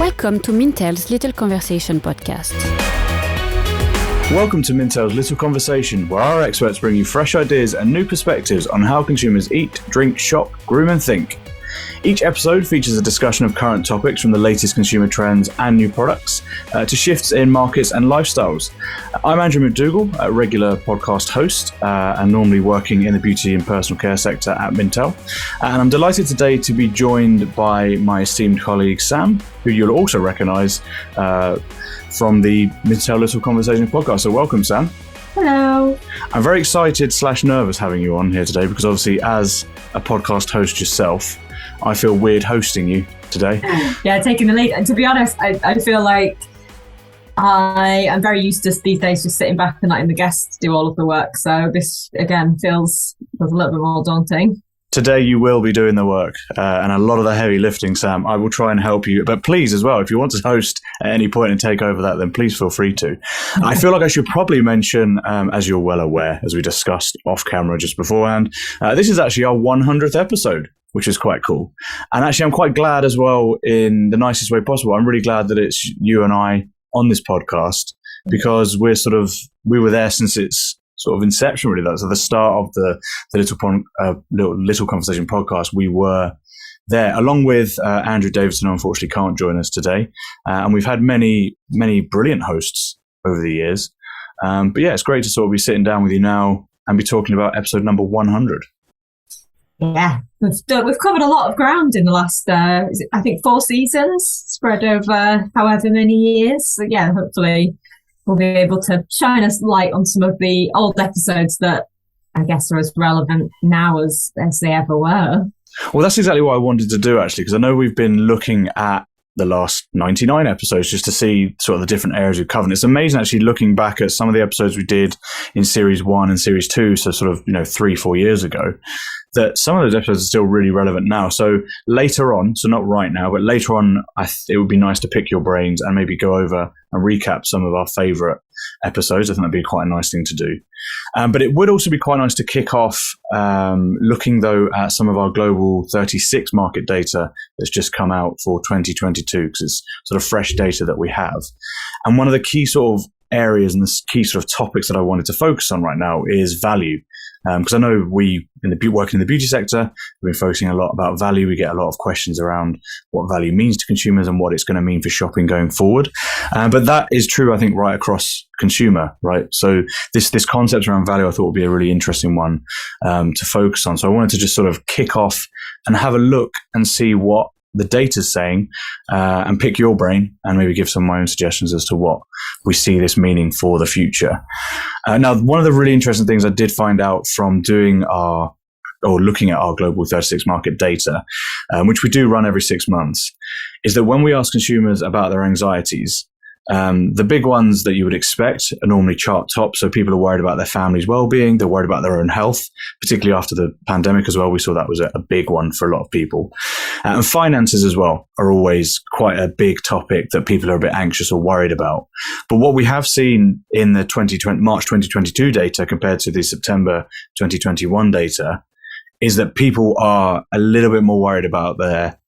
Welcome to Mintel's Little Conversation podcast. Welcome to Mintel's Little Conversation, where our experts bring you fresh ideas and new perspectives on how consumers eat, drink, shop, groom and think. Each episode features a discussion of current topics from the latest consumer trends and new products to shifts in markets and lifestyles. I'm Andrew McDougall, a regular podcast host and normally working in the beauty and personal care sector at Mintel. And I'm delighted today to be joined by my esteemed colleague Sam, who you'll also recognise from the Mintel Little Conversation podcast. So welcome, Sam. Hello. I'm very excited / nervous having you on here today because obviously as a podcast host yourself, I feel weird hosting you today. Yeah, taking the lead. And to be honest, I feel like I am very used to these days just sitting back and letting the guests do all of the work. So this, again, feels a little bit more daunting. Today you will be doing the work and a lot of the heavy lifting, Sam. I will try and help you. But please as well, if you want to host at any point and take over that, then please feel free to. I feel like I should probably mention, as you're well aware, as we discussed off camera just beforehand, this is actually our 100th episode, which is quite cool. And actually, I'm quite glad as well, in the nicest way possible. I'm really glad that it's you and I on this podcast because we were there since its sort of inception, really. That's at the start of the Little Conversation podcast. We were there, along with Andrew Davidson, who unfortunately can't join us today. And we've had many, many brilliant hosts over the years. But yeah, it's great to sort of be sitting down with you now and be talking about episode number 100. Yeah, we've covered a lot of ground in the last, I think 4 seasons, spread over however many years. So yeah, hopefully we'll be able to shine a light on some of the old episodes that I guess are as relevant now as they ever were. Well, that's exactly what I wanted to do, actually, because I know we've been looking at the last 99 episodes just to see sort of the different areas we've covered. It's amazing actually looking back at some of the episodes we did in series 1 and series 2, so sort of 3-4 years ago, that some of those episodes are still really relevant now. So later on, so not right now, but later on, it would be nice to pick your brains and maybe go over and recap some of our favourite episodes. I think that'd be quite a nice thing to do. But it would also be quite nice to kick off looking, though, at some of our global 36 market data that's just come out for 2022, because it's sort of fresh data that we have. And one of the key sort of areas and the key sort of topics that I wanted to focus on right now is value. Because I know working in the beauty sector, we've been focusing a lot about value. We get a lot of questions around what value means to consumers and what it's going to mean for shopping going forward. But that is true, I think, right across consumer, right? So this concept around value, I thought would be a really interesting one to focus on. So I wanted to just sort of kick off and have a look and see what the data's saying and pick your brain and maybe give some of my own suggestions as to what we see this meaning for the future. Now, one of the really interesting things I did find out from looking at our global 36 market data, which we do run every 6 months, is that when we ask consumers about their anxieties, the big ones that you would expect are normally chart top. So people are worried about their family's well-being. They're worried about their own health, particularly after the pandemic as well. We saw that was a big one for a lot of people. And finances as well are always quite a big topic that people are a bit anxious or worried about. But what we have seen in the March 2022 data compared to the September 2021 data is that people are a little bit more worried about their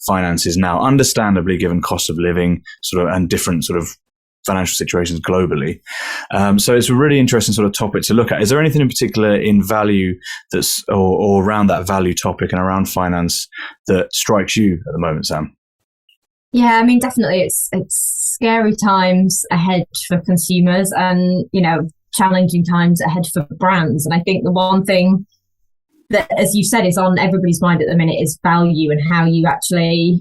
finances now, understandably, given cost of living and different sort of financial situations globally. So it's a really interesting sort of topic to look at. Is there anything in particular in value that's or around that value topic and around finance that strikes you at the moment, Sam? Yeah, I mean, definitely it's scary times ahead for consumers and, challenging times ahead for brands. And I think the one thing that, as you said, is on everybody's mind at the minute is value and how you actually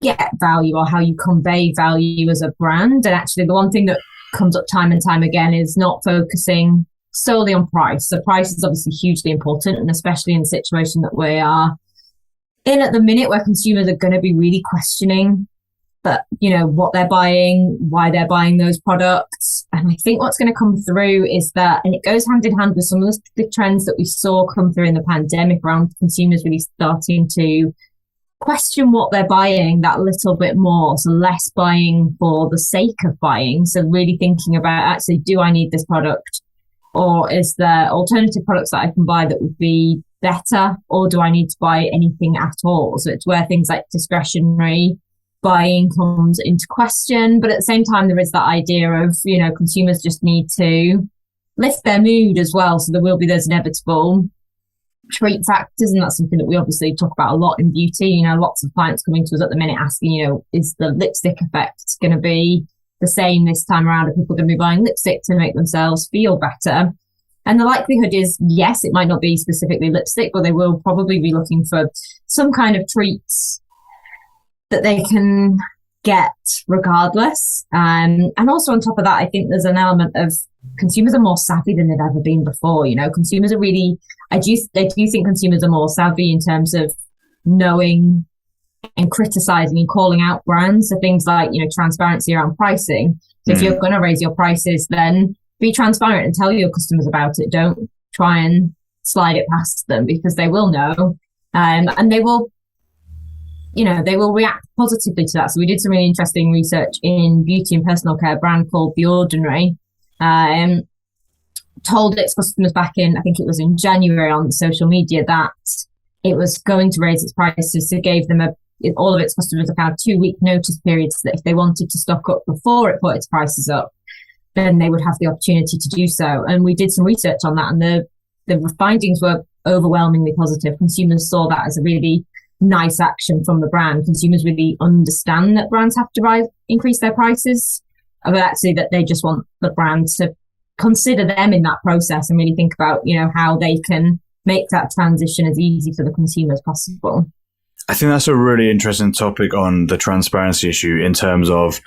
get value or how you convey value as a brand. And actually the one thing that comes up time and time again is not focusing solely on price. So price is obviously hugely important, and especially in the situation that we are in at the minute where consumers are going to be really questioning what they're buying, why they're buying those products. And I think what's going to come through is that, and it goes hand in hand with some of the trends that we saw come through in the pandemic around consumers really starting to question what they're buying that little bit more. So less buying for the sake of buying. So really thinking about, actually, do I need this product? Or is there alternative products that I can buy that would be better? Or do I need to buy anything at all? So it's where things like discretionary buying comes into question. But at the same time, there is that idea of, consumers just need to lift their mood as well. So there will be those inevitable treat factors. And that's something that we obviously talk about a lot in beauty. Lots of clients coming to us at the minute asking, is the lipstick effect going to be the same this time around? Are people going to be buying lipstick to make themselves feel better? And the likelihood is, yes, it might not be specifically lipstick, but they will probably be looking for some kind of treats that they can get regardless. And also on top of that, I think there's an element of consumers are more savvy than they've ever been before. Consumers are really, I do think consumers are more savvy in terms of knowing and criticizing and calling out brands. So things like, transparency around pricing. So if you're going to raise your prices, then be transparent and tell your customers about it. Don't try and slide it past them, because they will know. And they will react positively to that. So we did some really interesting research in beauty and personal care, a brand called The Ordinary, told its customers back in, I think it was in January on social media, that it was going to raise its prices. So it gave them all of its customers a kind of 2-week notice period, so that if they wanted to stock up before it put its prices up, then they would have the opportunity to do so. And we did some research on that, and the findings were overwhelmingly positive. Consumers saw that as a really nice action from the brand. Consumers really understand that brands have to increase their prices, but actually that they just want the brand to consider them in that process and really think about, how they can make that transition as easy for the consumer as possible. I think that's a really interesting topic on the transparency issue, in terms of,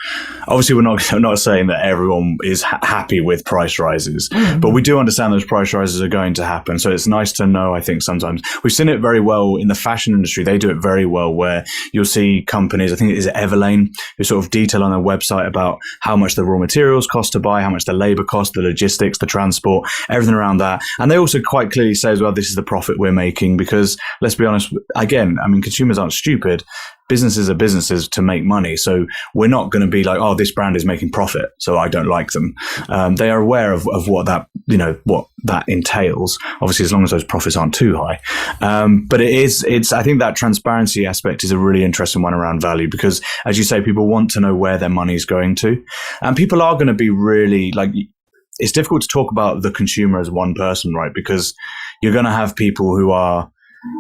obviously we're not saying that everyone is happy with price rises, but we do understand those price rises are going to happen. So it's nice to know, I think sometimes we've seen it very well in the fashion industry. They do it very well, where you'll see companies, I think it is Everlane, who sort of detail on their website about how much the raw materials cost to buy, how much the labor cost, the logistics, the transport, everything around that. And they also quite clearly say as well, this is the profit we're making, because let's be honest, again, consumers aren't stupid. Businesses are businesses to make money. So we're not going to be like, oh, this brand is making profit, so I don't like them. They are aware of what that, what that entails. Obviously, as long as those profits aren't too high. But I think that transparency aspect is a really interesting one around value, because as you say, people want to know where their money is going to. And people are going to be really it's difficult to talk about the consumer as one person, right? Because you're going to have people who are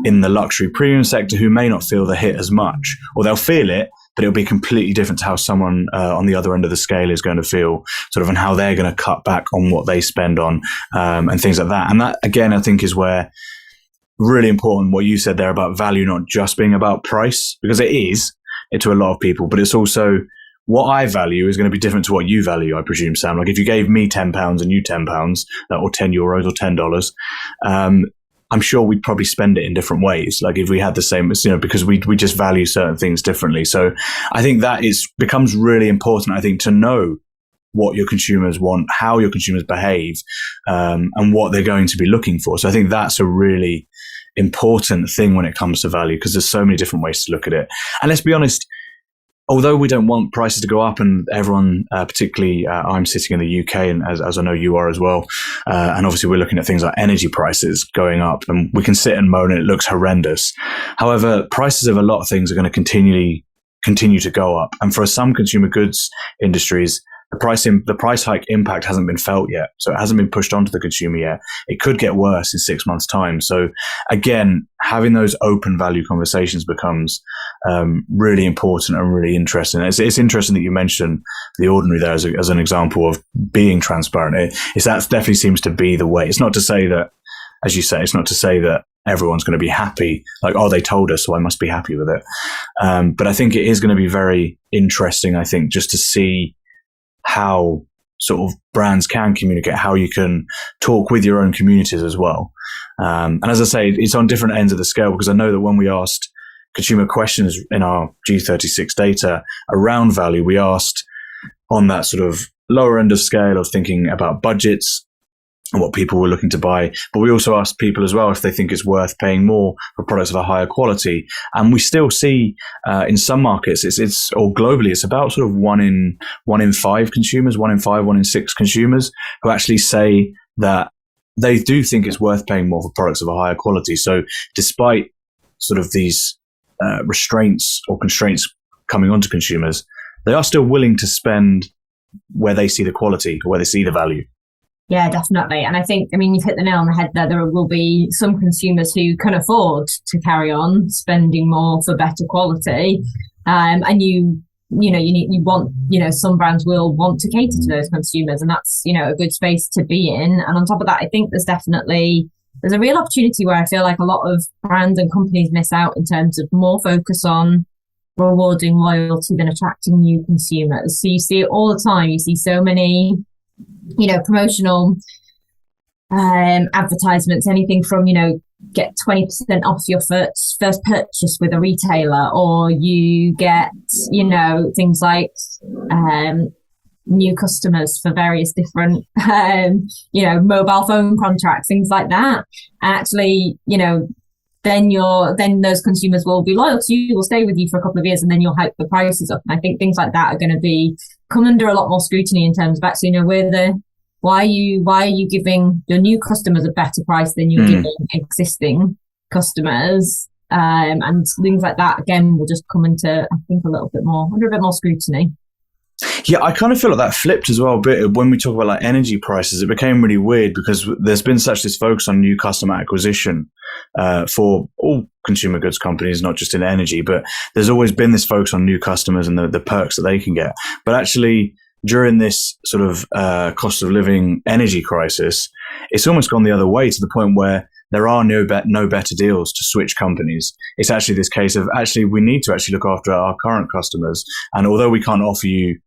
in the luxury premium sector who may not feel the hit as much, or they'll feel it, but it'll be completely different to how someone on the other end of the scale is going to feel, sort of, and how they're going to cut back on what they spend on, and things like that. And that, again, I think is where really important what you said there about value not just being about price, because it is to a lot of people, but it's also what I value is going to be different to what you value, I presume, Sam. Like if you gave me £10 and you £10, or €10 or $10, I'm sure we'd probably spend it in different ways. Like if we had the same, because we just value certain things differently. So I think that becomes really important, I think, to know what your consumers want, how your consumers behave, and what they're going to be looking for. So I think that's a really important thing when it comes to value, because there's so many different ways to look at it. And let's be honest, although we don't want prices to go up, and everyone, particularly I'm sitting in the UK, and as I know you are as well, and obviously we're looking at things like energy prices going up, and we can sit and moan and it looks horrendous. However, prices of a lot of things are going to continue to go up. And for some consumer goods industries, the price hike impact hasn't been felt yet. So it hasn't been pushed onto the consumer yet. It could get worse in 6 months' time. So again, having those open value conversations becomes really important and really interesting. It's interesting that you mentioned The Ordinary there as an example of being transparent. That definitely seems to be the way. It's not to say that, as you say, it's not to say that everyone's going to be happy, like, oh, they told us, so I must be happy with it. But I think it is going to be very interesting, I think, just to see how sort of brands can communicate, how you can talk with your own communities as well. And as I say, it's on different ends of the scale, because I know that when we asked consumer questions in our G36 data around value, we asked on that sort of lower end of scale of thinking about budgets and what people were looking to buy. But we also asked people as well if they think it's worth paying more for products of a higher quality. And we still see in some markets, or globally, it's about sort of one in 5 consumers, 1 in 6 consumers who actually say that they do think it's worth paying more for products of a higher quality. So despite sort of these restraints or constraints coming onto consumers, they are still willing to spend where they see the quality or where they see the value. Yeah, definitely. And I think, you've hit the nail on the head there. There will be some consumers who can afford to carry on spending more for better quality. And some brands will want to cater to those consumers, and that's, a good space to be in. And on top of that, I think there's a real opportunity where I feel like a lot of brands and companies miss out in terms of more focus on rewarding loyalty than attracting new consumers. So you see it all the time. You see so many promotional advertisements, anything from, get 20% off your first purchase with a retailer, or you get, things like new customers for various different, mobile phone contracts, things like that. And actually, then those consumers will be loyal to you, will stay with you for a couple of years, and then you'll hike the prices up. And I think things like that are going to come under a lot more scrutiny in terms of actually, why are you giving your new customers a better price than you're giving existing customers? And things like that, again, will just come into, I think, under a bit more scrutiny. Yeah, I kind of feel like that flipped as well a bit when we talk about like energy prices. It became really weird because there's been such this focus on new customer acquisition for all consumer goods companies, not just in energy, but there's always been this focus on new customers and the perks that they can get. But actually, during this sort of cost of living energy crisis, it's almost gone the other way to the point where there are no better deals to switch companies. It's actually this case of we need to actually look after our current customers. And although we can't offer you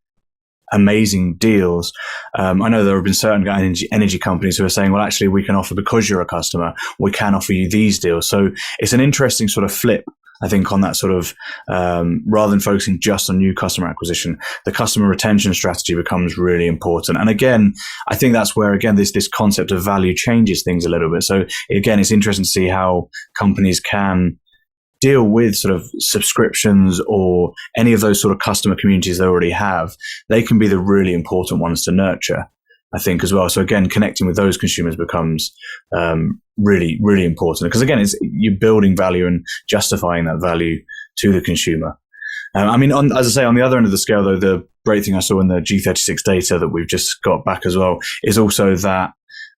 amazing deals, I know there have been certain energy companies who are saying, well, actually, we can offer, because you're a customer, we can offer you these deals. So it's an interesting sort of flip, I think, on that sort of, rather than focusing just on new customer acquisition, the customer retention strategy becomes really important. And again, I think that's where, again, this concept of value changes things a little bit. So again, it's interesting to see how companies can deal with sort of subscriptions or any of those sort of customer communities they already have. They can be the really important ones to nurture, I think, as well. So again, connecting with those consumers becomes really, really important, because again, you're building value and justifying that value to the consumer. As I say, on the other end of the scale, though, the great thing I saw in the G36 data that we've just got back as well is also that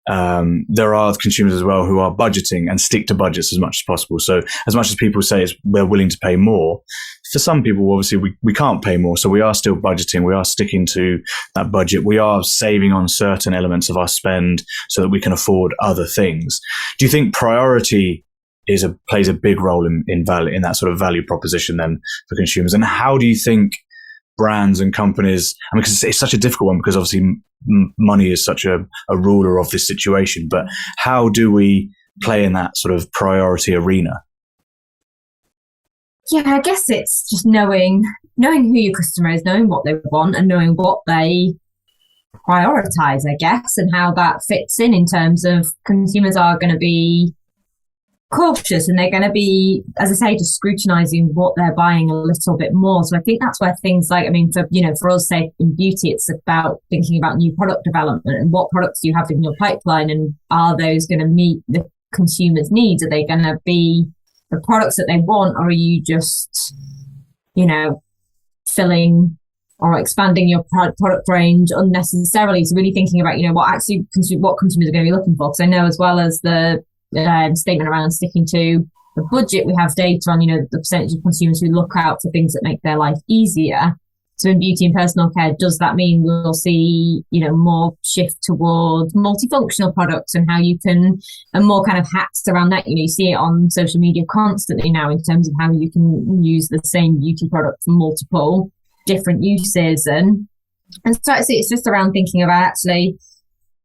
there are consumers as well who are budgeting and stick to budgets as much as possible. So as much as people say we're willing to pay more, for some people, obviously, we can't pay more. So we are still budgeting. We are sticking to that budget. We are saving on certain elements of our spend so that we can afford other things. Do you think priority plays a big role in that sort of value proposition then for consumers? And how do you think brands and companies, because it's such a difficult one, because obviously money is such a ruler of this situation, but how do we play in that sort of priority arena? Yeah, I guess it's just knowing who your customer is, knowing what they want, and knowing what they prioritize, I guess, and how that fits in terms of consumers are going to be cautious, and they're going to be, as I say, just scrutinizing what they're buying a little bit more. So I think that's where things like, for us, say in beauty, it's about thinking about new product development and what products do you have in your pipeline, and are those going to meet the consumer's needs? Are they going to be the products that they want, or are you just, filling or expanding your product range unnecessarily? So really thinking about, what consumers are going to be looking for. Because I know, as well as the statement around sticking to the budget, we have data on, the percentage of consumers who look out for things that make their life easier. So in beauty and personal care, does that mean we'll see, more shift towards multifunctional products, and how you can, and more kind of hacks around that? You see it on social media constantly now in terms of how you can use the same beauty product for multiple different uses. And so it's just around thinking about actually,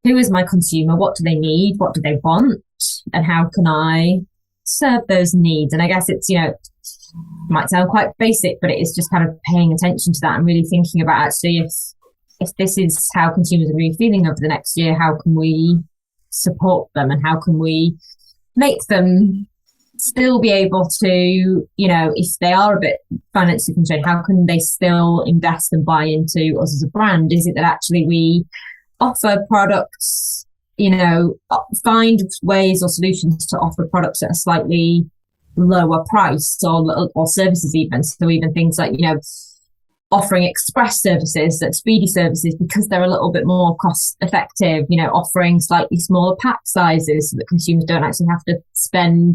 who is my consumer? What do they need? What do they want? And how can I serve those needs? And I guess it's, might sound quite basic, but it is just kind of paying attention to that and really thinking about actually, if this is how consumers are really feeling over the next year, how can we support them, and how can we make them still be able to, if they are a bit financially constrained, how can they still invest and buy into us as a brand? Is it that actually we offer products, find ways or solutions to offer products that are slightly lower price or services even. So even things like, offering express services, that speedy services, because they're a little bit more cost effective, offering slightly smaller pack sizes so that consumers don't actually have to spend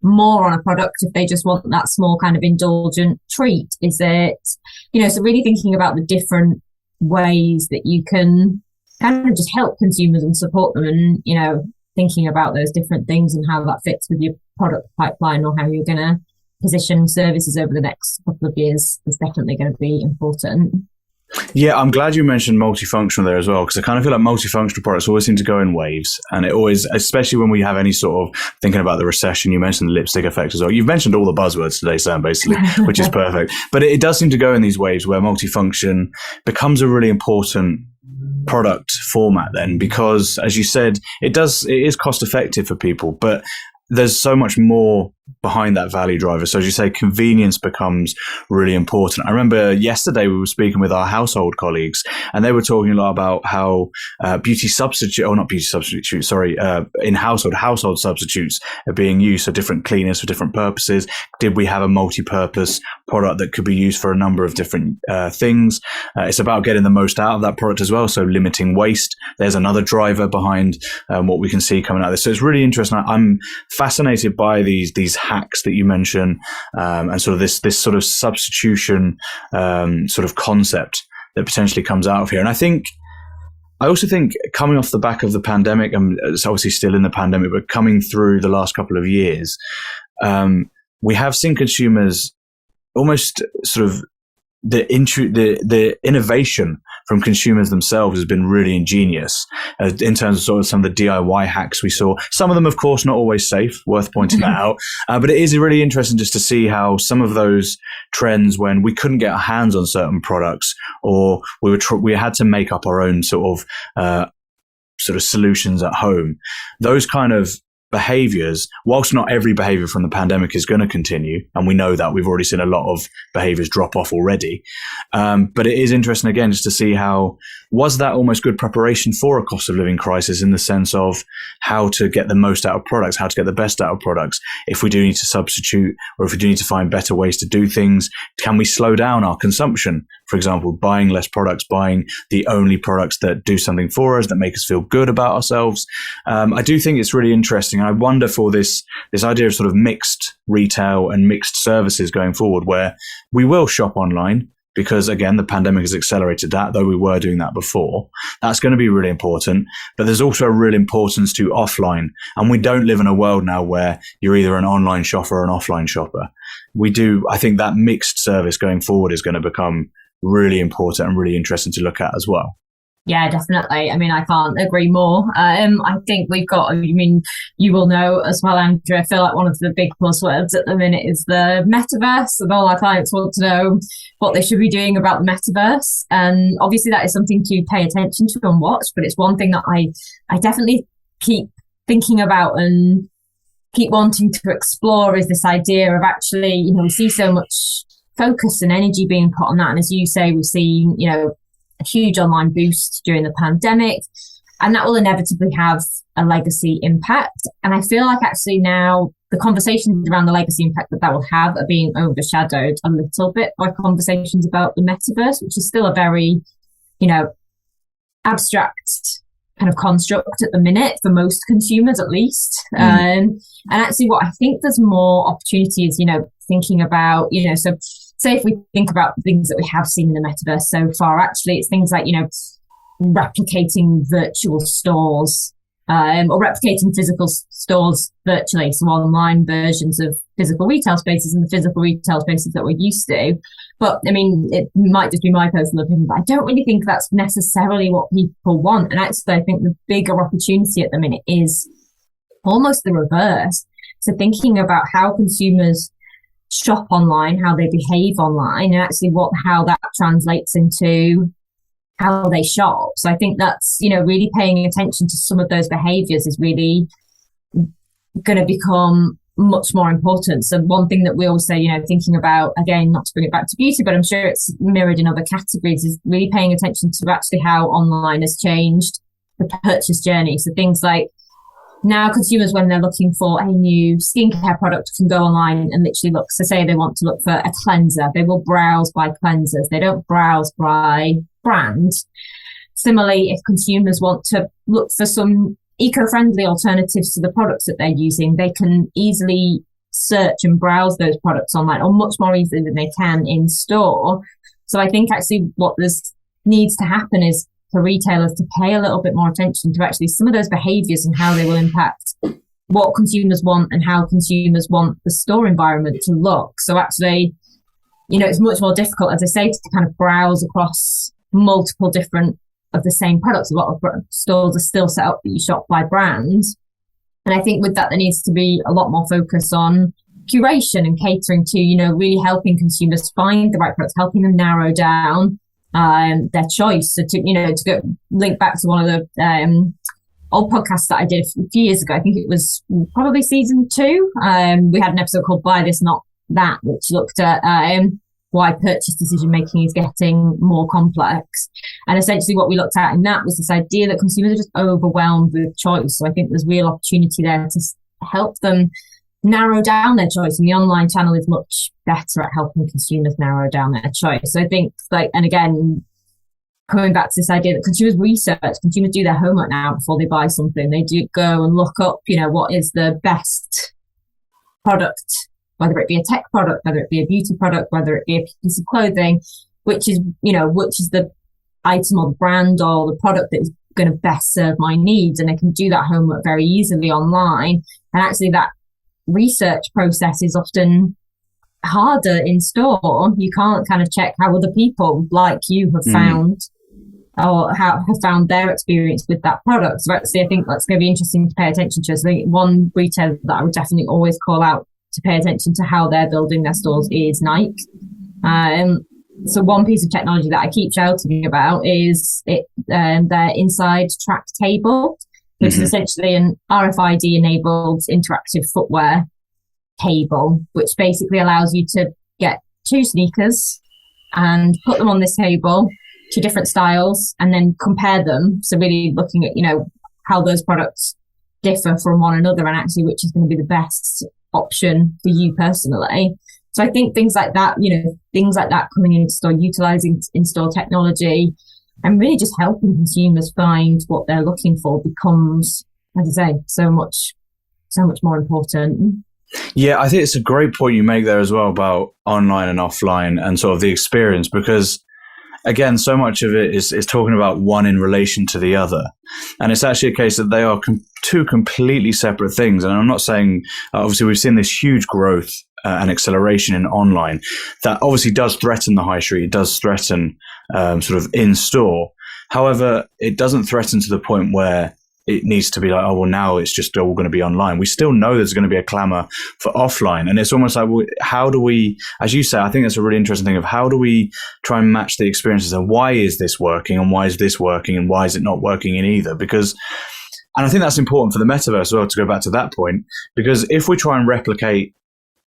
more on a product if they just want that small kind of indulgent treat. Is it, so really thinking about the different ways that you can kind of just help consumers and support them, and, thinking about those different things and how that fits with your product pipeline, or how you're going to position services over the next couple of years is definitely going to be important. Yeah, I'm glad you mentioned multifunctional there as well, because I kind of feel like multifunctional products always seem to go in waves. And it always, especially when we have any sort of thinking about the recession, you mentioned the lipstick effect as well. You've mentioned all the buzzwords today, Sam, basically, which is perfect. But it does seem to go in these waves where multifunction becomes a really important product format then, because as you said, it is cost effective for people, but there's so much more behind that value driver. So as you say, convenience becomes really important. I remember yesterday we were speaking with our household colleagues, and they were talking a lot about how in household substitutes are being used for different cleaners for different purposes. Did we have a multi-purpose product that could be used for a number of different things? It's about getting the most out of that product as well, so limiting waste. There's another driver behind what we can see coming out of this. So it's really interesting. I'm fascinated by these hacks that you mention, and sort of this sort of substitution sort of concept that potentially comes out of here. And I also think coming off the back of the pandemic, and it's obviously still in the pandemic, but coming through the last couple of years, we have seen consumers almost sort of the innovation from consumers themselves has been really ingenious in terms of sort of some of the DIY hacks we saw. Some of them, of course, not always safe, worth pointing that out. But it is really interesting just to see how some of those trends, when we couldn't get our hands on certain products, or we had to make up our own sort of solutions at home, those kind of behaviours, whilst not every behaviour from the pandemic is going to continue, and we know that we've already seen a lot of behaviours drop off already, but it is interesting again just to see how was that almost good preparation for a cost of living crisis, in the sense of how to get the most out of products, how to get the best out of products. If we do need to substitute, or if we do need to find better ways to do things, can we slow down our consumption? For example, buying less products, buying the only products that do something for us, that make us feel good about ourselves. I do think it's really interesting. And I wonder for this idea of sort of mixed retail and mixed services going forward, where we will shop online, because again, the pandemic has accelerated that, though we were doing that before. That's going to be really important. But there's also a real importance to offline. And we don't live in a world now where you're either an online shopper or an offline shopper. I think that mixed service going forward is going to become really important and really interesting to look at as well. Yeah, definitely. I mean, I can't agree more. I think we've got, you will know as well, Andrew, I feel like one of the big buzzwords at the minute is the Metaverse, and all our clients want to know what they should be doing about the Metaverse. And obviously that is something to pay attention to and watch, but it's one thing that I definitely keep thinking about and keep wanting to explore, is this idea of actually, we see so much focus and energy being put on that. And as you say, we've seen, a huge online boost during the pandemic, and that will inevitably have a legacy impact. And I feel like actually now the conversations around the legacy impact that will have are being overshadowed a little bit by conversations about the metaverse, which is still a very, abstract kind of construct at the minute for most consumers, at least. And actually what I think there's more opportunities, thinking about, so say if we think about the things that we have seen in the metaverse so far, actually it's things like, replicating virtual stores, or replicating physical stores virtually, so online versions of physical retail spaces and the physical retail spaces that we're used to. But I mean, it might just be my personal opinion, but I don't really think that's necessarily what people want. And actually, I think the bigger opportunity at the minute is almost the reverse. So thinking about how consumers shop online, how they behave online, and actually how that translates into how they shop. So I think that's, really paying attention to some of those behaviours is really going to become much more important. So one thing that we always say, thinking about, again, not to bring it back to beauty, but I'm sure it's mirrored in other categories, is really paying attention to actually how online has changed the purchase journey. So things like now consumers, when they're looking for a new skincare product, can go online and literally look. So say they want to look for a cleanser, they will browse by cleansers. They don't browse by brand. Similarly, if consumers want to look for some eco-friendly alternatives to the products that they're using, they can easily search and browse those products online, or much more easily than they can in store. So I think actually what needs to happen is for retailers to pay a little bit more attention to actually some of those behaviours and how they will impact what consumers want and how consumers want the store environment to look. So actually, it's much more difficult, as I say, to kind of browse across multiple different of the same products. A lot of stores are still set up that you shop by brand. And I think with that, there needs to be a lot more focus on curation and catering to, really helping consumers find the right products, helping them narrow down their choice. So to go link back to one of the old podcasts that I did a few years ago, I think it was probably season 2. We had an episode called Buy This, Not That, which looked at why purchase decision making is getting more complex. And essentially what we looked at in that was this idea that consumers are just overwhelmed with choice. So I think there's real opportunity there to help them narrow down their choice, and the online channel is much better at helping consumers narrow down their choice. So I think, and again, coming back to this idea that consumers do their homework now before they buy something. They do go and look up, what is the best product, whether it be a tech product, whether it be a beauty product, whether it be a piece of clothing, which is the item or the brand or the product that is going to best serve my needs. And they can do that homework very easily online. And actually that research process is often harder in store. You can't kind of check how other people like you have found or have found their experience with that product. So actually I think that's going to be interesting to pay attention to. So I think one retailer that I would definitely always call out to pay attention to how they're building their stores is Nike. So one piece of technology that I keep shouting about is their inside track table, which is essentially an RFID enabled interactive footwear table, which basically allows you to get 2 sneakers and put them on this table, 2 different styles, and then compare them. So really looking at, how those products differ from one another and actually which is going to be the best option for you personally. So I think things like that coming into store, utilizing in-store technology and really just helping consumers find what they're looking for becomes, as I say, so much more important. Yeah, I think it's a great point you make there as well about online and offline and sort of the experience, because again, so much of it is talking about one in relation to the other. And it's actually a case that they are 2 completely separate things. And I'm not saying, obviously, we've seen this huge growth and acceleration in online that obviously does threaten the high street. It does threaten sort of in store. However, it doesn't threaten to the point where it needs to be like, oh, well, now it's just all going to be online. We still know there's going to be a clamor for offline. And it's almost like, well, how do we, as you say, I think that's a really interesting thing of how do we try and match the experiences and why is this working and why is this working and why is it not working in either? Because, and I think that's important for the metaverse as well, to go back to that point, because if we try and replicate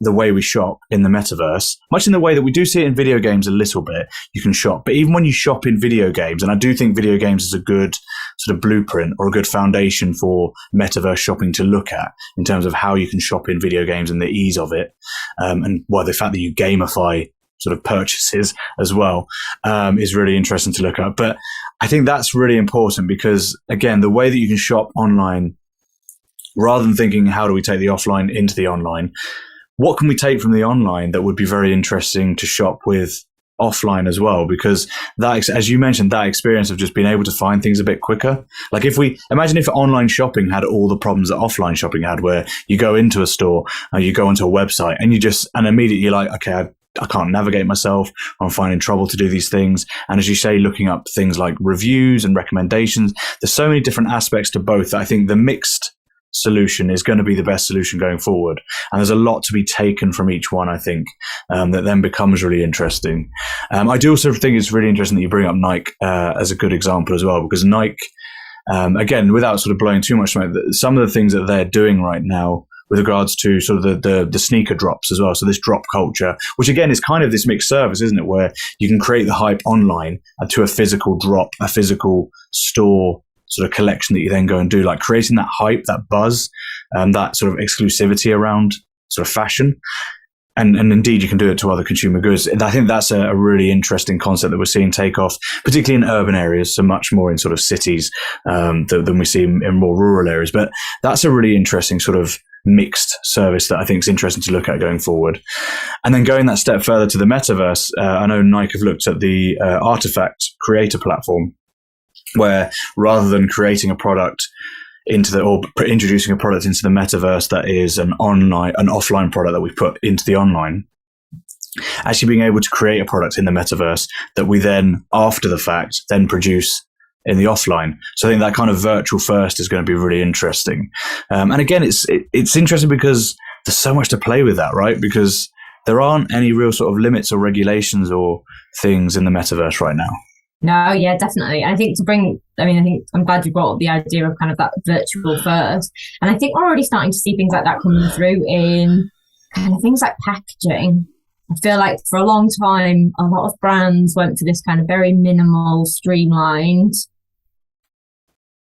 the way we shop in the metaverse, much in the way that we do see it in video games a little bit, you can shop. But even when you shop in video games, and I do think video games is a good sort of blueprint or a good foundation for metaverse shopping to look at in terms of how you can shop in video games and the ease of it. And the fact that you gamify sort of purchases as well is really interesting to look at. But I think that's really important because, again, the way that you can shop online, rather than thinking, how do we take the offline into the online, what can we take from the online that would be very interesting to shop with offline as well? Because that, as you mentioned, that experience of just being able to find things a bit quicker. Like imagine if online shopping had all the problems that offline shopping had, where you go into a store, you go onto a website and immediately you're like, okay, I can't navigate myself. I'm finding trouble to do these things. And as you say, looking up things like reviews and recommendations, there's so many different aspects to both that I think the mixed solution is going to be the best solution going forward. And there's a lot to be taken from each one, I think, that then becomes really interesting. I do also think it's really interesting that you bring up Nike as a good example as well, because Nike, again, without sort of blowing too much smoke, some of the things that they're doing right now with regards to sort of the sneaker drops as well. So this drop culture, which again is kind of this mixed service, isn't it? Where you can create the hype online to a physical drop, a physical store sort of collection that you then go and do, like creating that hype, that buzz, that sort of exclusivity around sort of fashion. And indeed, you can do it to other consumer goods. And I think that's a really interesting concept that we're seeing take off, particularly in urban areas, so much more in sort of cities than we see in more rural areas. But that's a really interesting sort of mixed service that I think is interesting to look at going forward. And then going that step further to the metaverse, I know Nike have looked at the Artifact creator platform, where rather than creating a product or introducing a product into the metaverse that is an offline product that we put into the online, actually being able to create a product in the metaverse that we then, after the fact, then produce in the offline. So I think that kind of virtual first is going to be really interesting. And again, it's interesting because there's so much to play with that, right? Because there aren't any real sort of limits or regulations or things in the metaverse right now. No, yeah, definitely. I think I'm glad you brought up the idea of kind of that virtual first. And I think we're already starting to see things like that coming through in kind of things like packaging. I feel like for a long time, a lot of brands went for this kind of very minimal, streamlined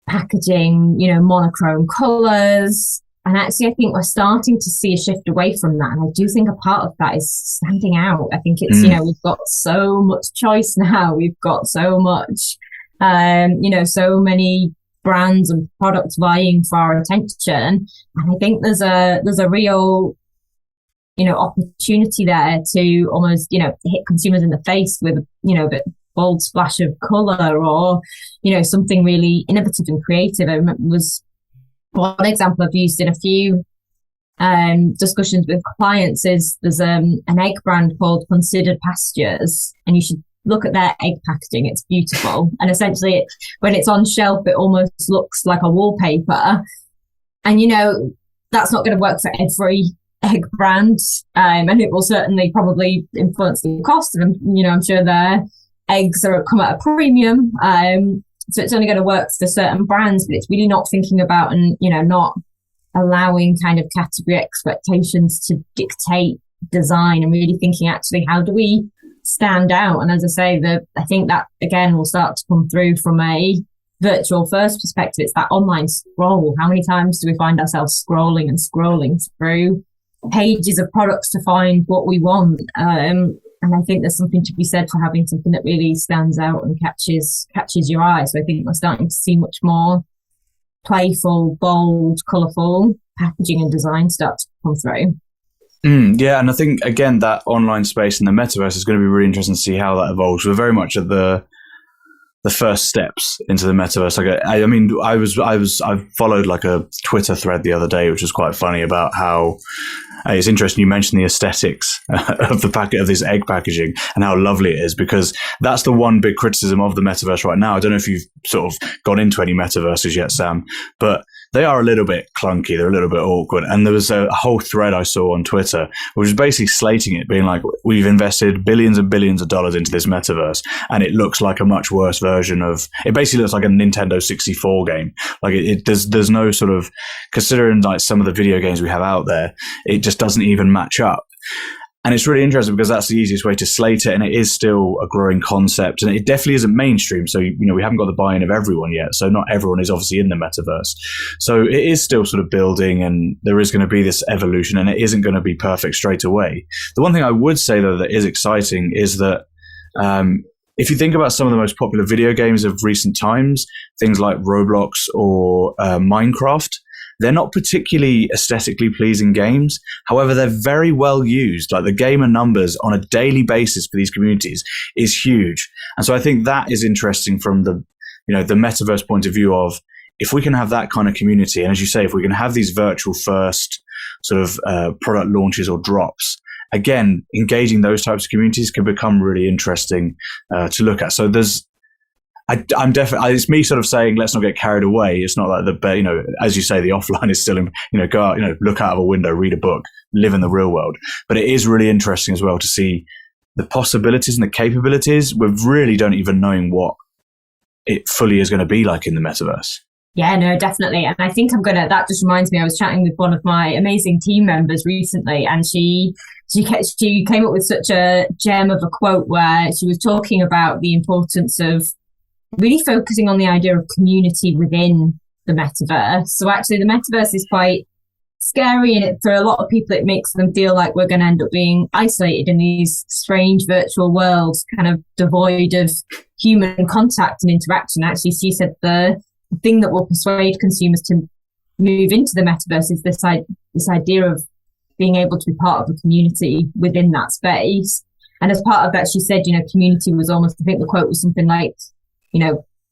packaging, monochrome colors. And actually, I think we're starting to see a shift away from that. And I do think a part of that is standing out. I think it's, we've got so much choice now. We've got so much, so many brands and products vying for our attention. And I think there's a real, opportunity there to almost, hit consumers in the face with, a bit bold splash of color or, something really innovative and creative. I remember one example I've used in a few discussions with clients is there's an egg brand called Considered Pastures, and you should look at their egg packaging. It's beautiful. And essentially, when it's on shelf, it almost looks like a wallpaper. And, that's not going to work for every egg brand. And it will certainly probably influence the cost. And, I'm sure their eggs come at a premium. So it's only going to work for certain brands, but it's really not thinking about and, not allowing kind of category expectations to dictate design and really thinking actually, how do we stand out? And as I say, I think that again will start to come through from a virtual first perspective. It's that online scroll. How many times do we find ourselves scrolling through pages of products to find what we want? And I think there's something to be said for having something that really stands out and catches your eye. So I think we're starting to see much more playful, bold, colourful packaging and design start to come through. Yeah, and I think, again, that online space in the metaverse is going to be really interesting to see how that evolves. We're very much at the first steps into the metaverse. I followed like a Twitter thread the other day, which was quite funny, about how it's interesting you mentioned the aesthetics of of this egg packaging and how lovely it is, because that's the one big criticism of the metaverse right now. I don't know if you've sort of gone into any metaverses yet, Sam, but they are a little bit clunky. They're a little bit awkward. And there was a whole thread I saw on Twitter, which was basically slating it, being like, we've invested billions and billions of dollars into this metaverse, and it looks like a much worse version of, it basically looks like a Nintendo 64 game. Like there's no sort of, considering like some of the video games we have out there, it just doesn't even match up. And it's really interesting because that's the easiest way to slate it, and it is still a growing concept, and it definitely isn't mainstream. So, we haven't got the buy-in of everyone yet. So not everyone is obviously in the metaverse. So it is still sort of building, and there is going to be this evolution, and it isn't going to be perfect straight away. The one thing I would say, though, that is exciting is that if you think about some of the most popular video games of recent times, things like Roblox or Minecraft, they're not particularly aesthetically pleasing games. However, they're very well used. Like the gamer numbers on a daily basis for these communities is huge. And so I think that is interesting from the metaverse point of view of, if we can have that kind of community, and as you say, if we can have these virtual first sort of product launches or drops, again, engaging those types of communities can become really interesting to look at. So I'm definitely, it's me sort of saying, let's not get carried away. It's not like as you say, the offline is still, go out, look out of a window, read a book, live in the real world. But it is really interesting as well to see the possibilities and the capabilities. We really don't even knowing what it fully is going to be like in the metaverse. Yeah, no, definitely. And I think that just reminds me, I was chatting with one of my amazing team members recently, and she came up with such a gem of a quote where she was talking about the importance of really focusing on the idea of community within the metaverse. So actually the metaverse is quite scary, and for a lot of people it makes them feel like we're going to end up being isolated in these strange virtual worlds, kind of devoid of human contact and interaction. Actually, she said the thing that will persuade consumers to move into the metaverse is this idea of being able to be part of a community within that space. And as part of that, she said, community was almost, I think the quote was something like,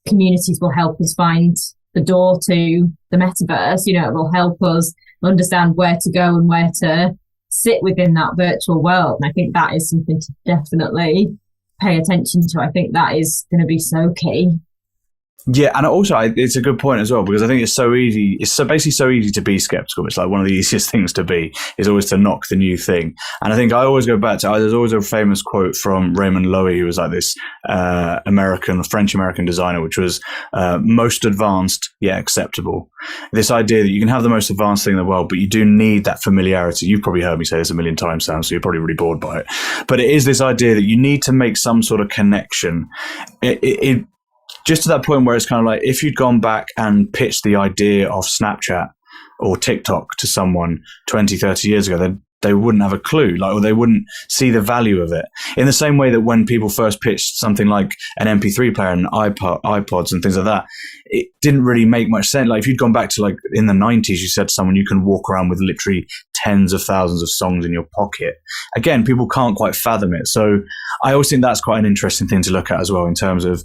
communities will help us find the door to the metaverse. It will help us understand where to go and where to sit within that virtual world. And I think that is something to definitely pay attention to. I think that is going to be so key. Yeah, and also it's a good point as well, because I think it's so easy. It's basically so easy to be skeptical. It's like one of the easiest things to be is always to knock the new thing. And I think I always go back to, there's always a famous quote from Raymond Loewy, who was like this French-American designer, which was most advanced yet acceptable. This idea that you can have the most advanced thing in the world, but you do need that familiarity. You've probably heard me say this a million times, Sam, so you're probably really bored by it. But it is this idea that you need to make some sort of connection. It just to that point where it's kind of like, if you'd gone back and pitched the idea of Snapchat or TikTok to someone 20, 30 years ago, then they wouldn't have a clue, or they wouldn't see the value of it. In the same way that when people first pitched something like an MP3 player and iPods and things like that, it didn't really make much sense. Like if you'd gone back to in the 90s, you said to someone, you can walk around with literally tens of thousands of songs in your pocket. Again, people can't quite fathom it. So I always think that's quite an interesting thing to look at as well, in terms of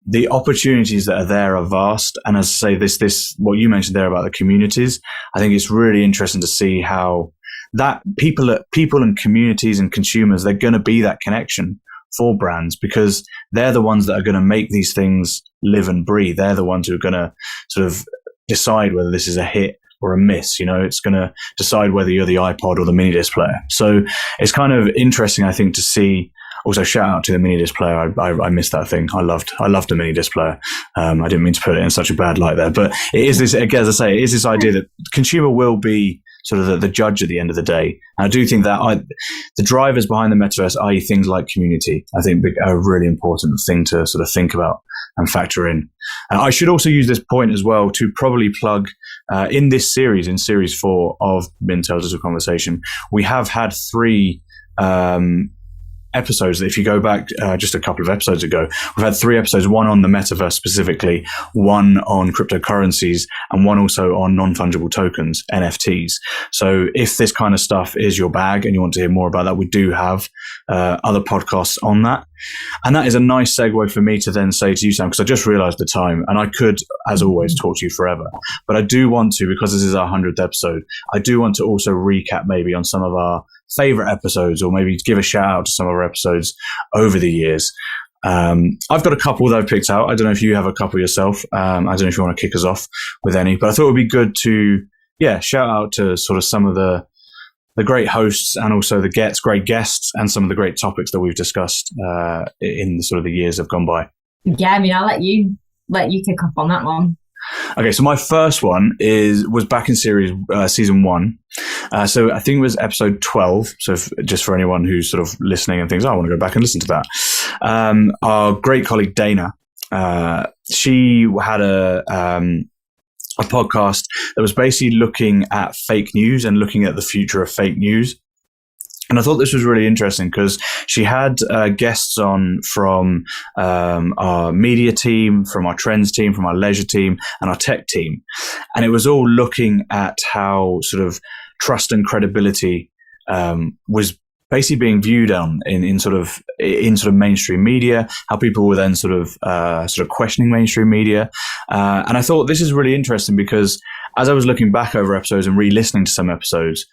the opportunities that are there are vast. And as I say, this what you mentioned there about the communities, I think it's really interesting to see how that people and communities and consumers, they're going to be that connection for brands, because they're the ones that are going to make these things live and breathe. They're the ones who are going to sort of decide whether this is a hit or a miss. It's going to decide whether you're the iPod or the mini disc player. So it's kind of interesting, I think, to see. Also, shout out to the mini disc player. I missed that thing. I loved the mini disc player. I didn't mean to put it in such a bad light there, but it is this, again, as I say, it is this idea that consumer will be sort of the judge at the end of the day. And I do think that the drivers behind the metaverse, i.e. things like community, I think are a really important thing to sort of think about and factor in. I should also use this point as well to probably plug in this series, in series 4 of Mintel Little Conversation, we have had 3 episodes. If you go back just a couple of episodes ago, we've had 3 episodes, one on the metaverse specifically, one on cryptocurrencies, and one also on non-fungible tokens, NFTs. So if this kind of stuff is your bag and you want to hear more about that, we do have other podcasts on that. And that is a nice segue for me to then say to you, Sam, because I just realized the time, and I could, as always, talk to you forever. But I do want to, because this is our 100th episode, I do want to also recap maybe on some of our favorite episodes, or maybe give a shout out to some of our episodes over the years. I've got a couple that I've picked out. I don't know if you have a couple yourself. I don't know if you want to kick us off with any, but I thought it would be good to, shout out to sort of some of the great hosts, and also the great guests, and some of the great topics that we've discussed in sort of the years that have gone by. Yeah, I mean, I'll let you kick off on that one. Okay, so my first one was back in season 1. So I think it was episode 12. So just for anyone who's sort of listening and thinks, I want to go back and listen to that. Our great colleague Dana, she had a podcast that was basically looking at fake news and looking at the future of fake news. And I thought this was really interesting because she had guests on from our media team, from our trends team, from our leisure team, and our tech team. And it was all looking at how sort of trust and credibility was basically being viewed in sort of mainstream media, how people were then sort of questioning mainstream media. And I thought this is really interesting because as I was looking back over episodes and re-listening to some episodes,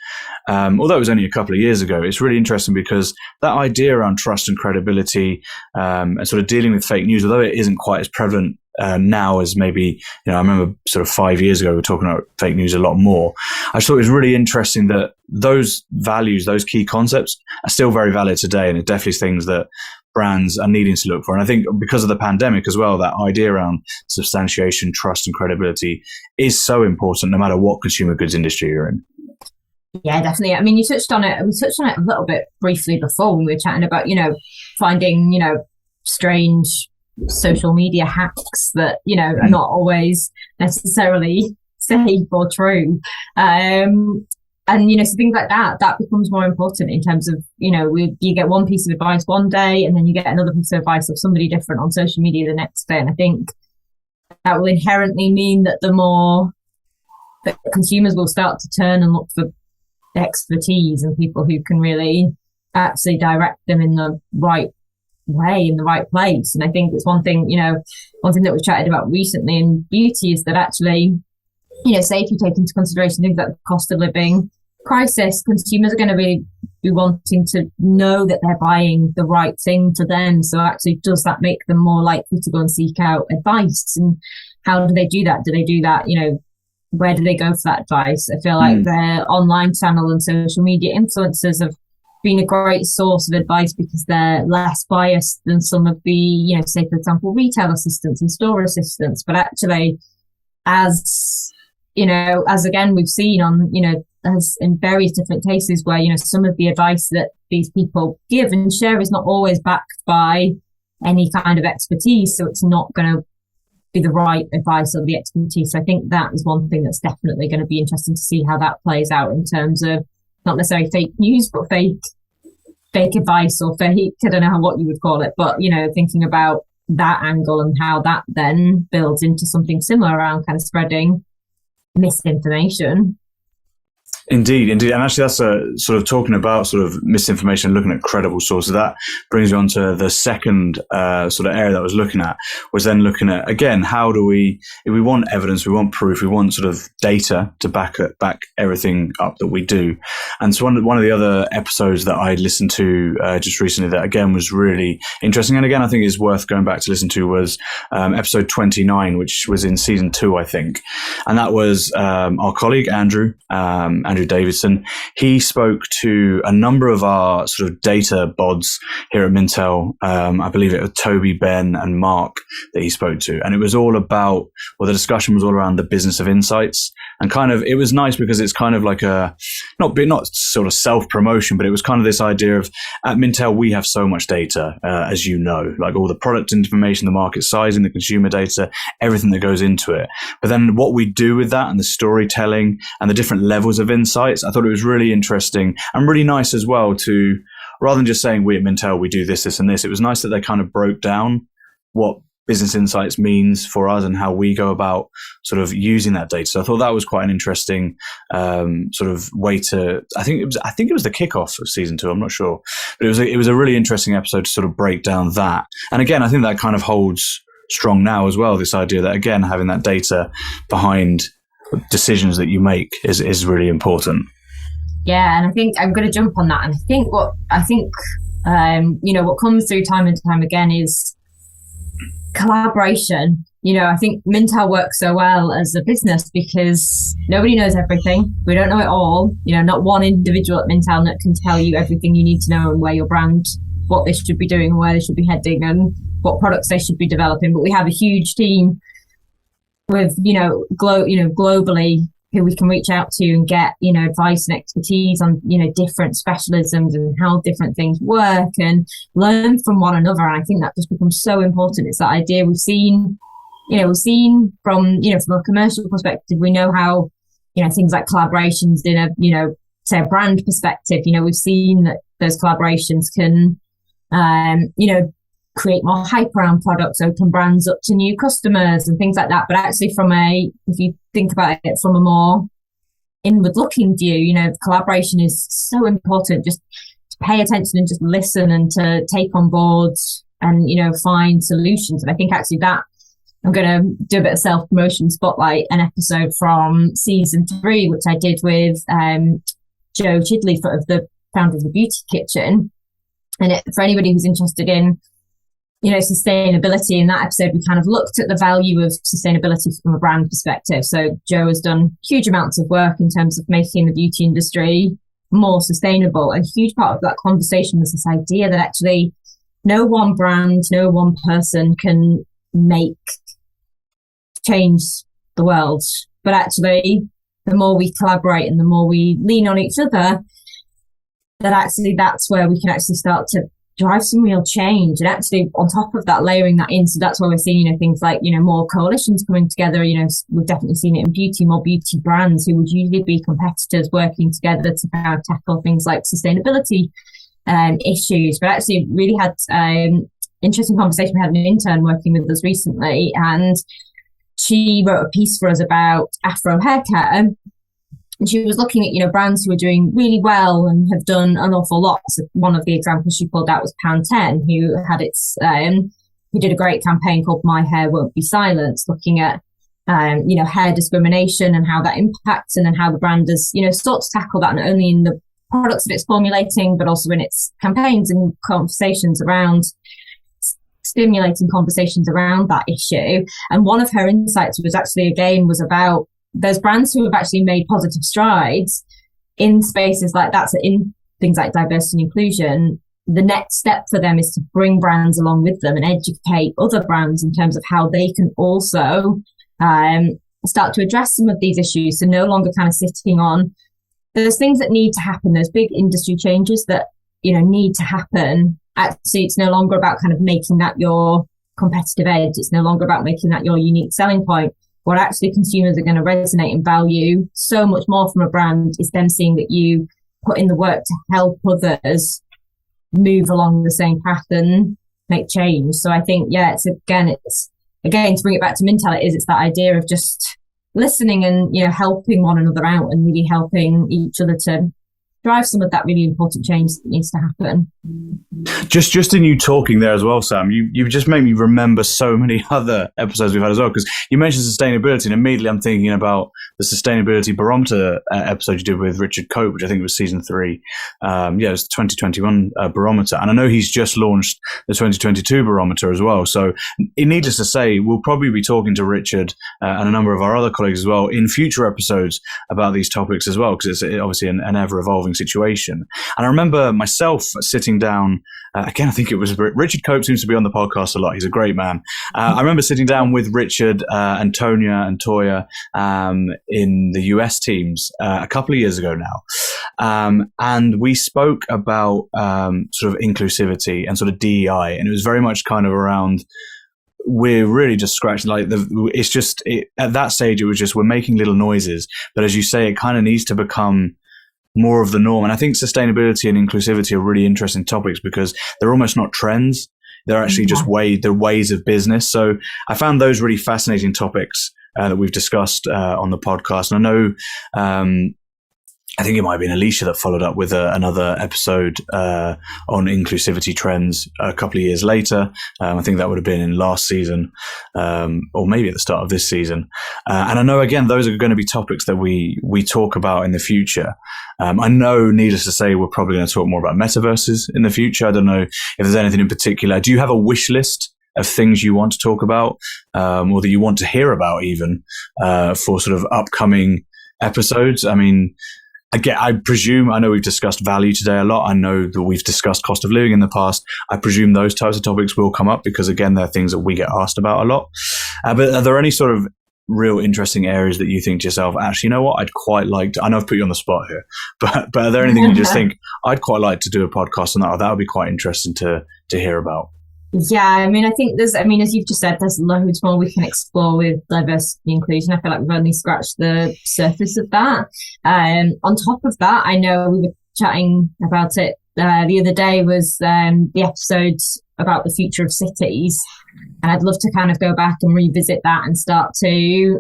although it was only a couple of years ago, it's really interesting because that idea around trust and credibility and sort of dealing with fake news, although it isn't quite as prevalent now as maybe, I remember sort of 5 years ago, we were talking about fake news a lot more. I just thought it was really interesting that those values, those key concepts are still very valid today. And it definitely is things that brands are needing to look for. And I think because of the pandemic as well, that idea around substantiation, trust and credibility is so important no matter what consumer goods industry you're in. Yeah, definitely. I mean, you touched on it. We touched on it a little bit briefly before when we were chatting about, finding, strange social media hacks that, you know, are not always necessarily safe or true. And, you know, so things like that becomes more important in terms of, you know, you get one piece of advice one day and then you get another piece of advice of somebody different on social media the next day. And I think that will inherently mean that the more that consumers will start to turn and look for expertise and people who can really actually direct them in the right way, in the right place. And I think it's one thing that we've chatted about recently in beauty is that actually, you know, say if you take into consideration things like the cost of living crisis, consumers are going to really be wanting to know that they're buying the right thing for them. So actually, does that make them more likely to go and seek out advice? And how do they do that? Do they do that, you know, where do they go for that advice? I feel like their online channel and social media influencers have been a great source of advice because they're less biased than some of the, you know, say, for example, retail assistants and store assistants. But actually, as you know, as again, we've seen on, you know, as in various different cases where, you know, some of the advice that these people give and share is not always backed by any kind of expertise. So it's not going to be the right advice or the expertise. So I think that is one thing that's definitely going to be interesting to see how that plays out in terms of not necessarily fake news, but fake advice or fake, I don't know what you would call it, but, you know, thinking about that angle and how that then builds into something similar around kind of spreading misinformation. Indeed. And actually that's sort of talking about sort of misinformation, looking at credible sources. That brings you on to the second sort of area that I was looking at, was then looking at, again, how do we, if we want evidence, we want proof, we want sort of data to back everything up that we do. And so one of the other episodes that I listened to just recently that again was really interesting, and again I think is worth going back to listen to, was episode 29, which was in season 2, I think. And that was our colleague Andrew Davidson. He spoke to a number of our sort of data bods here at Mintel. I believe it was Toby, Ben, and Mark that he spoke to. And it was all about, well, the discussion was all around the business of insights. And kind of, it was nice because it's kind of like a, not sort of self-promotion, but it was kind of this idea of, at Mintel, we have so much data, as you know, like all the product information, the market sizing, the consumer data, everything that goes into it. But then what we do with that and the storytelling and the different levels of insights, I thought it was really interesting and really nice as well to, rather than just saying we at Mintel, we do this, this, and this, it was nice that they kind of broke down what business insights means for us and how we go about sort of using that data. So I thought that was quite an interesting sort of way to, I think it was the kickoff of season 2, I'm not sure, but it was a really interesting episode to sort of break down that. And again, I think that kind of holds strong now as well, this idea that, again, having that data behind decisions that you make is really important. Yeah, and I think I'm going to jump on that. And I think you know, what comes through time and time again is collaboration. You know, I think Mintel works so well as a business because nobody knows everything. We don't know it all. You know, not one individual at Mintel that can tell you everything you need to know and where your brand, what they should be doing and where they should be heading and what products they should be developing. But we have a huge team with, globally, who we can reach out to and get, you know, advice and expertise on, you know, different specialisms and how different things work and learn from one another. And I think that just becomes so important. It's that idea we've seen from a commercial perspective, we know how, you know, things like collaborations in a, you know, say a brand perspective, you know, we've seen that those collaborations can, create more hype around products, open brands up to new customers and things like that. But actually if you think about it from a more inward looking view, you know, collaboration is so important, just to pay attention and just listen and to take on board and, you know, find solutions. And I think actually that I'm going to do a bit of self-promotion, spotlight an episode from season 3, which I did with Joe Chidley, of the founder of the Beauty Kitchen. And for anybody who's interested in, you know, sustainability, in that episode, we kind of looked at the value of sustainability from a brand perspective. So Joe has done huge amounts of work in terms of making the beauty industry more sustainable. And a huge part of that conversation was this idea that actually no one brand, no one person can change the world. But actually, the more we collaborate and the more we lean on each other, that actually that's where we can actually start to drive some real change. And actually, on top of that, layering that in, so that's why we're seeing, things like, more coalitions coming together. We've definitely seen it in beauty, more beauty brands who would usually be competitors working together to kind of tackle things like sustainability issues. But actually, really had interesting conversation. We had an intern working with us recently, and she wrote a piece for us about Afro hair care. And she was looking at, brands who are doing really well and have done an awful lot. So one of the examples she pulled out was Pantene, who had who did a great campaign called My Hair Won't Be Silenced, looking at, hair discrimination and how that impacts, and then how the brand has, sought to tackle that not only in the products that it's formulating, but also in its campaigns and conversations around stimulating conversations around that issue. And one of her insights was about there's brands who have actually made positive strides in spaces like that. So in things like diversity and inclusion, the next step for them is to bring brands along with them and educate other brands in terms of how they can also start to address some of these issues. So no longer kind of sitting on, there's things that need to happen, there's big industry changes that, need to happen. Actually, it's no longer about kind of making that your competitive edge. It's no longer about making that your unique selling point. What actually consumers are going to resonate and value so much more from a brand is them seeing that you put in the work to help others move along the same path and make change. So I think, it's again to bring it back to Mintel, it's that idea of just listening and, helping one another out and really helping each other to drive some of that really important change that needs to happen. Just in you talking there as well, Sam, you just made me remember so many other episodes we've had as well, because you mentioned sustainability, and immediately I'm thinking about the sustainability barometer episode you did with Richard Cope, which I think was season 3. It was the 2021 barometer, and I know he's just launched the 2022 barometer as well. So needless to say, we'll probably be talking to Richard and a number of our other colleagues as well in future episodes about these topics as well, because it's obviously an ever-evolving situation. And I remember myself sitting down, again, I think it was Richard Cope seems to be on the podcast a lot. He's a great man. I remember sitting down with Richard and Tonya and Toya in the US teams a couple of years ago now. And we spoke about sort of inclusivity and sort of DEI. And it was very much kind of around, we're really just scratching, at that stage, it was just, we're making little noises. But as you say, it kind of needs to become more of the norm. And I think sustainability and inclusivity are really interesting topics because they're almost not trends. They're actually just ways of business. So I found those really fascinating topics that we've discussed on the podcast. And I know, I think it might have been Alicia that followed up with another episode on inclusivity trends a couple of years later. I think that would have been in last season, or maybe at the start of this season. And I know, again, those are going to be topics that we talk about in the future. I know, needless to say, we're probably going to talk more about metaverses in the future. I don't know if there's anything in particular. Do you have a wish list of things you want to talk about, or that you want to hear about even, for sort of upcoming episodes? I mean, again, I presume, I know we've discussed value today a lot. I know that we've discussed cost of living in the past. I presume those types of topics will come up because, again, they're things that we get asked about a lot. But are there any sort of real interesting areas that you think to yourself, actually, you know what, I'd quite like to, I know I've put you on the spot here, but are there anything you just think, I'd quite like to do a podcast on that, or that would be quite interesting to hear about? Yeah, I mean, I think as you've just said, there's loads more we can explore with diversity and inclusion. I feel like we've only scratched the surface of that. On top of that, I know we were chatting about it the other day, was the episode about the future of cities. And I'd love to kind of go back and revisit that and start to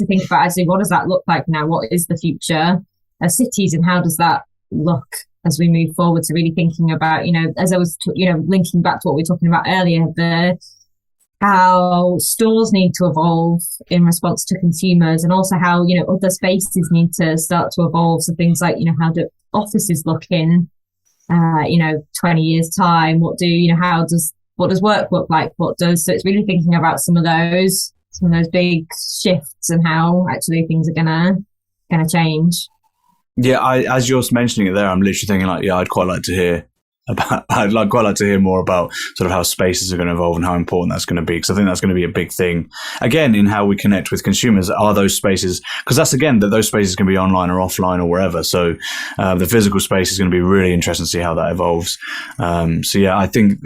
think about, actually, what does that look like now? What is the future of cities, and how does that look as we move forward? So really thinking about, as I was, linking back to what we were talking about earlier, how stores need to evolve in response to consumers, and also how, other spaces need to start to evolve. So things like, how do offices look in, 20 years time? What does work look like? So it's really thinking about some of those big shifts and how actually things are gonna change. Yeah, as you're mentioning it there, I'm literally thinking I'd quite like to hear about. I'd quite like to hear more about sort of how spaces are going to evolve and how important that's going to be, because I think that's going to be a big thing again in how we connect with consumers. Are those spaces, because that's again that those spaces can be online or offline or wherever. So the physical space is going to be really interesting to see how that evolves. So yeah, I think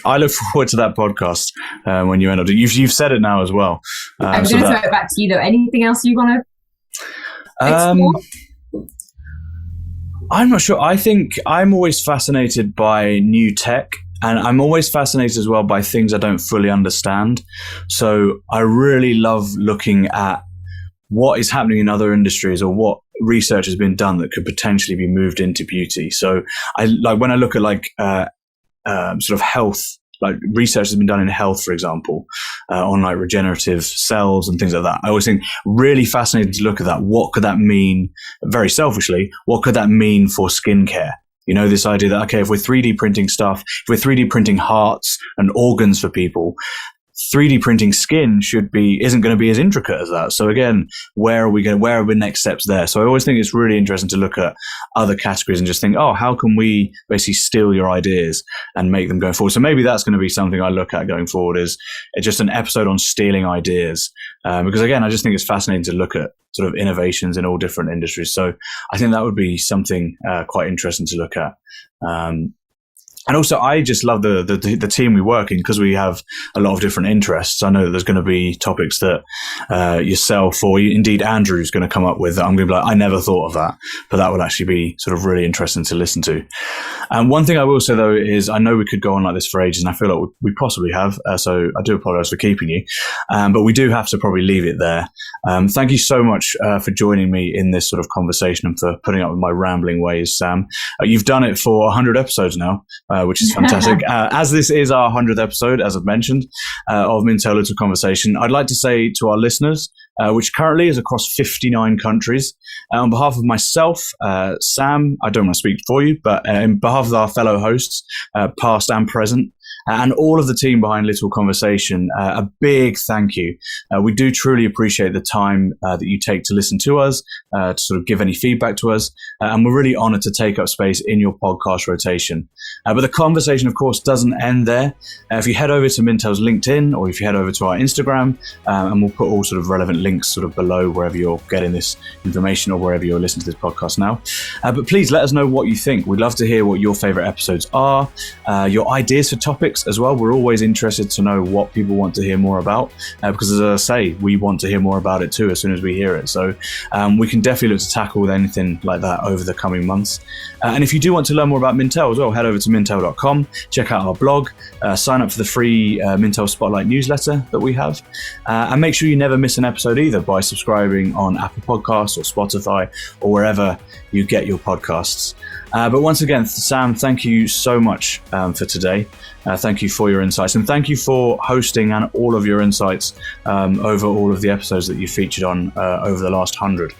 I look forward to that podcast when you end up. You've said it now as well. I'm going to throw it back to you though. Anything else you want to explore? I'm not sure. I think I'm always fascinated by new tech, and I'm always fascinated as well by things I don't fully understand. So I really love looking at what is happening in other industries or what research has been done that could potentially be moved into beauty. So I like when I look at sort of health, like research has been done in health, for example, on like regenerative cells and things like that. I always think really fascinating to look at that. What could that mean, very selfishly, what could that mean for skincare? You know, this idea that, okay, if we're 3D printing stuff, if we're 3D printing hearts and organs for people, 3D printing skin isn't going to be as intricate as that. So again, where are the next steps there? So I always think it's really interesting to look at other categories and just think, oh, how can we basically steal your ideas and make them go forward? So maybe that's going to be something I look at going forward, is just an episode on stealing ideas. Because again, I just think it's fascinating to look at sort of innovations in all different industries. So I think that would be something quite interesting to look at. And also, I just love the team we work in, because we have a lot of different interests. I know that there's going to be topics that yourself or indeed Andrew is going to come up with that I'm going to be like, I never thought of that, but that would actually be sort of really interesting to listen to. And one thing I will say, though, is I know we could go on like this for ages, and I feel like we possibly have. So I do apologize for keeping you. But we do have to probably leave it there. Thank you so much for joining me in this sort of conversation and for putting up with my rambling ways, Sam. You've done it for 100 episodes now. Which is fantastic. As this is our 100th episode, as I've mentioned, of Mintel Little Conversation, I'd like to say to our listeners, which currently is across 59 countries, on behalf of myself, Sam, I don't want to speak for you, but on behalf of our fellow hosts, past and present, and all of the team behind Little Conversation, a big thank you. We do truly appreciate the time that you take to listen to us, to sort of give any feedback to us, and we're really honored to take up space in your podcast rotation. But the conversation, of course, doesn't end there. If you head over to Mintel's LinkedIn, or if you head over to our Instagram, and we'll put all sort of relevant links sort of below wherever you're getting this information or wherever you're listening to this podcast now. But please let us know what you think. We'd love to hear what your favorite episodes are, your ideas for topics as well. We're always interested to know what people want to hear more about, because as I say, we want to hear more about it too as soon as we hear it. So we can definitely look to tackle anything like that over the coming months. And if you do want to learn more about Mintel as well, head over to mintel.com, check out our blog, sign up for the free Mintel Spotlight newsletter that we have, and make sure you never miss an episode either by subscribing on Apple Podcasts or Spotify or wherever you get your podcasts. But once again, Sam, thank you so much for today. Thank you for your insights, and thank you for hosting and all of your insights over all of the episodes that you featured on over the last 100.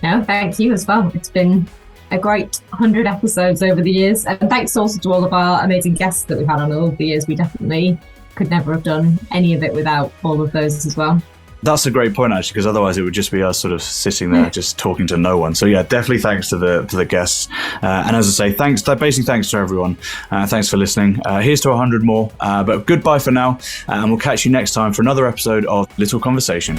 No, thank you as well. It's been a great 100 episodes over the years, and thanks also to all of our amazing guests that we've had on all of the years. We definitely could never have done any of it without all of those as well. That's a great point, actually, because otherwise it would just be us sort of sitting there just talking to no one. So yeah, definitely thanks to the guests. And as I say, thanks to everyone. Thanks for listening. Here's to 100 more. But goodbye for now. And we'll catch you next time for another episode of Little Conversation.